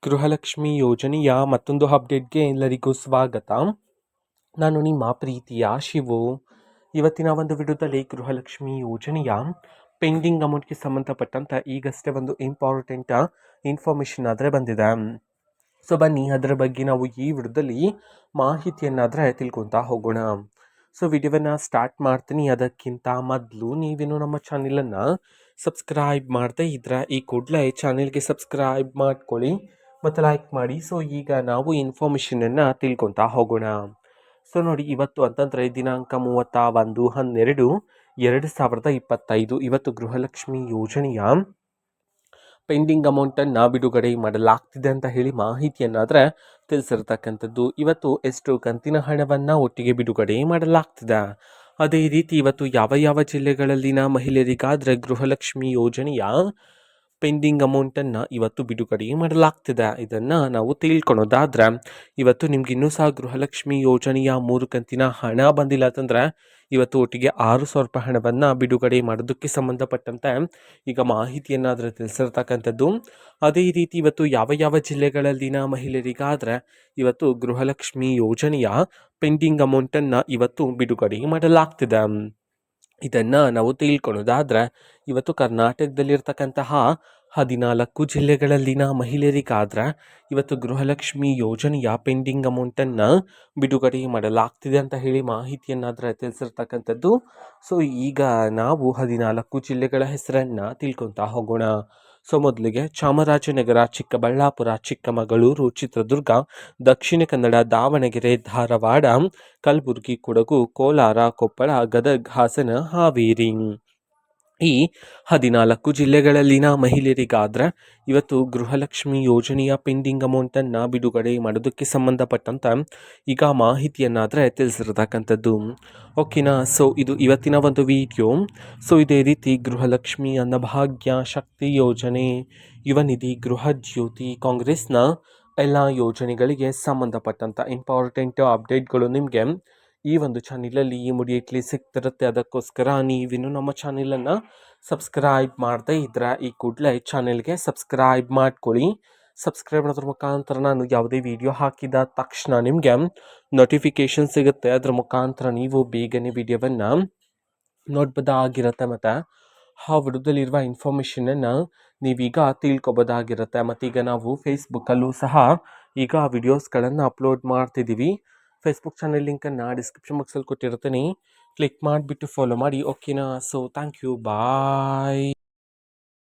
ಗೃಹಲಕ್ಷ್ಮಿ ಯೋಜನೆಯ ಮತ್ತೊಂದು ಅಪ್ಡೇಟ್ಗೆ ಎಲ್ಲರಿಗೂ ಸ್ವಾಗತ. ನಾನು ನಿಮ್ಮ ಪ್ರೀತಿಯ ಶಿವು. ಇವತ್ತಿನ ಒಂದು ವಿಡಿಯೋದಲ್ಲಿ ಗೃಹಲಕ್ಷ್ಮಿ ಯೋಜನೆಯ ಪೆಂಡಿಂಗ್ ಅಮೌಂಟ್ಗೆ ಸಂಬಂಧಪಟ್ಟಂತ ಈಗಷ್ಟೇ ಒಂದು ಇಂಪಾರ್ಟೆಂಟ್ ಇನ್ಫಾರ್ಮೇಷನ್ ಆದರೆ ಬಂದಿದೆ. ಸೊ ಬನ್ನಿ ಅದರ ಬಗ್ಗೆ ನಾವು ಈ ವಿಡಿಯೋದಲ್ಲಿ ಮಾಹಿತಿಯನ್ನಾದರೆ ತಿಳ್ಕೊತಾ ಹೋಗೋಣ. ಸೊ ವಿಡಿಯೋವನ್ನು ಸ್ಟಾರ್ಟ್ ಮಾಡ್ತೀನಿ. ಅದಕ್ಕಿಂತ ಮೊದಲು ನೀವೇನು ನಮ್ಮ ಚಾನೆಲನ್ನು ಸಬ್ಸ್ಕ್ರೈಬ್ ಮಾಡದೇ ಇದ್ರೆ ಈ ಕೂಡಲೇ ಚಾನೆಲ್ಗೆ ಸಬ್ಸ್ಕ್ರೈಬ್ ಮಾಡ್ಕೊಳ್ಳಿ ಮತ್ತು ಲೈಕ್ ಮಾಡಿ. ಸೊ ಈಗ ನಾವು ಇನ್ಫಾರ್ಮೇಷನನ್ನು ತಿಳ್ಕೊತಾ ಹೋಗೋಣ. ಸೊ ನೋಡಿ, ಇವತ್ತು ಅಂತಂದರೆ ದಿನಾಂಕ 31/12/2025 ಇವತ್ತು ಗೃಹಲಕ್ಷ್ಮಿ ಯೋಜನೆಯ ಪೆಂಡಿಂಗ್ ಅಮೌಂಟನ್ನು ಬಿಡುಗಡೆ ಮಾಡಲಾಗ್ತಿದೆ ಅಂತ ಹೇಳಿ ಮಾಹಿತಿಯನ್ನಾದರೆ ತಿಳಿಸಿರ್ತಕ್ಕಂಥದ್ದು. ಇವತ್ತು ಎಷ್ಟು ಕಂತಿನ ಹಣವನ್ನು ಒಟ್ಟಿಗೆ ಬಿಡುಗಡೆ ಮಾಡಲಾಗ್ತಿದೆ, ಅದೇ ರೀತಿ ಇವತ್ತು ಯಾವ ಯಾವ ಜಿಲ್ಲೆಗಳಲ್ಲಿನ ಮಹಿಳೆಯರಿಗಾದರೆ ಗೃಹಲಕ್ಷ್ಮಿ ಯೋಜನೆಯ ಪೆಂಡಿಂಗ್ ಅಮೌಂಟನ್ನು ಇವತ್ತು ಬಿಡುಗಡೆ ಮಾಡಲಾಗ್ತಿದೆ, ಇದನ್ನು ನಾವು ತಿಳ್ಕೊಳೋದಾದ್ರೆ ಇವತ್ತು ನಿಮ್ಗೆ ಇನ್ನೂ ಸಹ ಗೃಹಲಕ್ಷ್ಮಿ ಯೋಜನೆಯ 3 ಕಂತಿನ ಹಣ ಬಂದಿಲ್ಲ ಅಂತಂದರೆ ಇವತ್ತು ಒಟ್ಟಿಗೆ 6,000 ರೂಪಾಯಿ ಹಣವನ್ನು ಬಿಡುಗಡೆ ಮಾಡೋದಕ್ಕೆ ಸಂಬಂಧಪಟ್ಟಂತೆ ಈಗ ಮಾಹಿತಿಯನ್ನಾದರೆ ತಿಳಿಸಿರ್ತಕ್ಕಂಥದ್ದು. ಅದೇ ರೀತಿ ಇವತ್ತು ಯಾವ ಯಾವ ಜಿಲ್ಲೆಗಳಲ್ಲಿನ ಮಹಿಳೆಯರಿಗಾದರೆ ಇವತ್ತು ಗೃಹಲಕ್ಷ್ಮಿ ಯೋಜನೆಯ ಪೆಂಡಿಂಗ್ ಅಮೌಂಟನ್ನು ಇವತ್ತು ಬಿಡುಗಡೆ ಮಾಡಲಾಗ್ತಿದೆ, ಇದನ್ನು ನಾವು ತಿಳ್ಕೊಳೋದಾದ್ರೆ ಇವತ್ತು ಕರ್ನಾಟಕದಲ್ಲಿರ್ತಕ್ಕಂತಹ 14 ಜಿಲ್ಲೆಗಳಲ್ಲಿನ ಮಹಿಳೆಯರಿಗಾದ್ರೆ ಇವತ್ತು ಗೃಹಲಕ್ಷ್ಮಿ ಯೋಜನೆಯ ಪೆಂಡಿಂಗ್ ಅಮೌಂಟನ್ನು ಬಿಡುಗಡೆ ಮಾಡಲಾಗ್ತಿದೆ ಅಂತ ಹೇಳಿ ಮಾಹಿತಿಯನ್ನಾದರೆ ತಿಳಿಸಿರ್ತಕ್ಕಂಥದ್ದು. ಸೊ ಈಗ ನಾವು 14 ಜಿಲ್ಲೆಗಳ ಹೆಸರನ್ನು ತಿಳ್ಕೊತಾ ಹೋಗೋಣ. ಸೊ ಮೊದಲಿಗೆ ಚಾಮರಾಜನಗರ, ಚಿಕ್ಕಬಳ್ಳಾಪುರ, ಚಿಕ್ಕಮಗಳೂರು, ಚಿತ್ರದುರ್ಗ, ದಕ್ಷಿಣ ಕನ್ನಡ, ದಾವಣಗೆರೆ, ಧಾರವಾಡ, ಕಲಬುರಗಿ, ಕೊಡಗು, ಕೋಲಾರ, ಕೊಪ್ಪಳ, ಗದಗ, ಹಾಸನ, ಹಾವೇರಿ. ಈ 14 ಜಿಲ್ಲೆಗಳಲ್ಲಿನ ಮಹಿಳೆಯರಿಗಾದ್ರೆ ಇವತ್ತು ಗೃಹಲಕ್ಷ್ಮಿ ಯೋಜನೆಯ ಪೆಂಡಿಂಗ್ ಅಮೌಂಟನ್ನು ಬಿಡುಗಡೆ ಮಾಡೋದಕ್ಕೆ ಸಂಬಂಧಪಟ್ಟಂತೆ ಈಗ ಮಾಹಿತಿಯನ್ನಾದರೆ ತಿಳಿಸಿರ್ತಕ್ಕಂಥದ್ದು. ಓಕೆನಾ. ಸೊ ಇದು ಇವತ್ತಿನ ಒಂದು ವಿಡಿಯೋ. ಸೊ ಇದೇ ರೀತಿ ಗೃಹಲಕ್ಷ್ಮಿ, ಅನ್ನಭಾಗ್ಯ, ಶಕ್ತಿ ಯೋಜನೆ, ಯುವ ನಿಧಿ, ಗೃಹ ಜ್ಯೋತಿ, ಕಾಂಗ್ರೆಸ್ನ ಎಲ್ಲ ಯೋಜನೆಗಳಿಗೆ ಸಂಬಂಧಪಟ್ಟಂಥ ಇಂಪಾರ್ಟೆಂಟ್ ಅಪ್ಡೇಟ್ಗಳು ನಿಮಗೆ ಈ ಒಂದು ಚಾನಲಲ್ಲಿ ಇಮಿಡಿಯೇಟ್ಲಿ ಸಿಗ್ತಿರುತ್ತೆ. ಅದಕ್ಕೋಸ್ಕರ ನೀವಿನ್ನು ನಮ್ಮ ಚಾನಲನ್ನು ಸಬ್ಸ್ಕ್ರೈಬ್ ಮಾಡದೇ ಇದ್ದರೆ ಈ ಕೂಡಲೇ ಚಾನೆಲ್ಗೆ ಸಬ್ಸ್ಕ್ರೈಬ್ ಮಾಡ್ಕೊಳ್ಳಿ. ಸಬ್ಸ್ಕ್ರೈಬ್ ಮಾಡೋದ್ರ ಮುಖಾಂತರ ನಾನು ಯಾವುದೇ ವಿಡಿಯೋ ಹಾಕಿದ ತಕ್ಷಣ ನಿಮಗೆ ನೋಟಿಫಿಕೇಷನ್ ಸಿಗುತ್ತೆ. ಅದರ ಮುಖಾಂತರ ನೀವು ಬೇಗನೆ ವಿಡಿಯೋವನ್ನು ನೋಡ್ಬೋದಾಗಿರುತ್ತೆ ಮತ್ತು ಆ ವಿಡಿಯೋದಲ್ಲಿರುವ ಇನ್ಫಾರ್ಮೇಷನನ್ನು ನೀವೀಗ ತಿಳ್ಕೊಬೋದಾಗಿರುತ್ತೆ. ಮತ್ತೀಗ ನಾವು ಫೇಸ್ಬುಕ್ಕಲ್ಲೂ ಸಹ ಈಗ ವಿಡಿಯೋಸ್ಗಳನ್ನು ಅಪ್ಲೋಡ್ ಮಾಡ್ತಿದ್ದೀವಿ. ಫೇಸ್ಬುಕ್ ಚಾನೆಲ್ ಲಿಂಕನ್ನು ಡಿಸ್ಕ್ರಿಪ್ಷನ್ ಬಾಕ್ಸಲ್ಲಿ ಕೊಟ್ಟಿರ್ತೀನಿ, ಕ್ಲಿಕ್ ಮಾಡಿಬಿಟ್ಟು ಫಾಲೋ ಮಾಡಿ. ಓಕೆನಾ. So thank you, bye.